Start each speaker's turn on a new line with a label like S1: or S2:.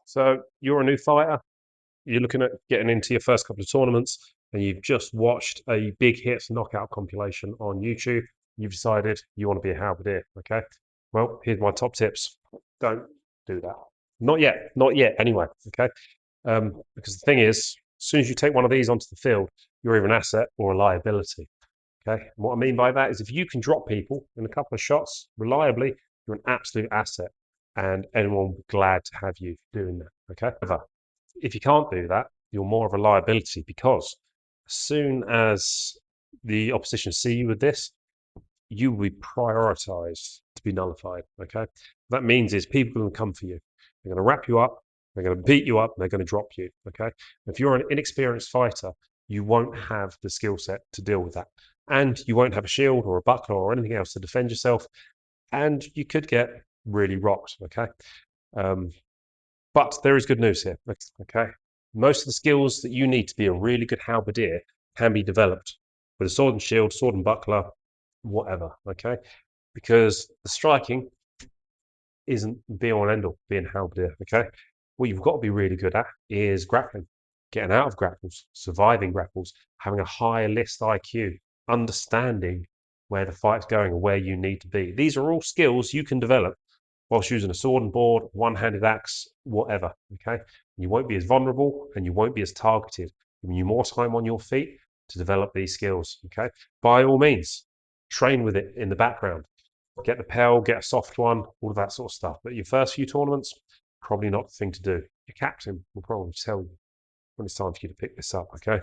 S1: So you're a new fighter, you're looking at getting into your first couple of tournaments, and you've just watched a big hits knockout compilation on YouTube. You've decided you want to be a halberdier, okay? Well, here's my top tips. Don't do that. Not yet anyway, okay? Because the thing is, as soon as you take one of these onto the field, you're either an asset or a liability, okay? And what I mean by that is if you can drop people in a couple of shots reliably, you're an absolute asset, and anyone will be glad to have you doing that, okay? However, if you can't do that, you're more of a liability because as soon as the opposition see you with this, you will be prioritized to be nullified. Okay. What that means is people are going to come for you. They're going to wrap you up, they're going to beat you up, and they're going to drop you. Okay. If you're an inexperienced fighter, you won't have the skill set to deal with that. And you won't have a shield or a buckler or anything else to defend yourself. And you could get really rocked. Okay. Um, but there is good news here. Okay. Most of the skills that you need to be a really good halberdier can be developed with a sword and shield, sword and buckler, whatever. Okay. Because the striking isn't be all and end all being halberdier. Okay. What you've got to be really good at is grappling, getting out of grapples, surviving grapples, having a high list IQ, understanding where the fight's going and where you need to be. These are all skills you can develop whilst using a sword and board, one-handed axe, whatever, okay? You won't be as vulnerable and you won't be as targeted. Giving you more time on your feet to develop these skills, okay? By all means, train with it in the background. Get the Pell, get a soft one, all of that sort of stuff. But your first few tournaments, probably not the thing to do. Your captain will probably tell you when it's time for you to pick this up, okay?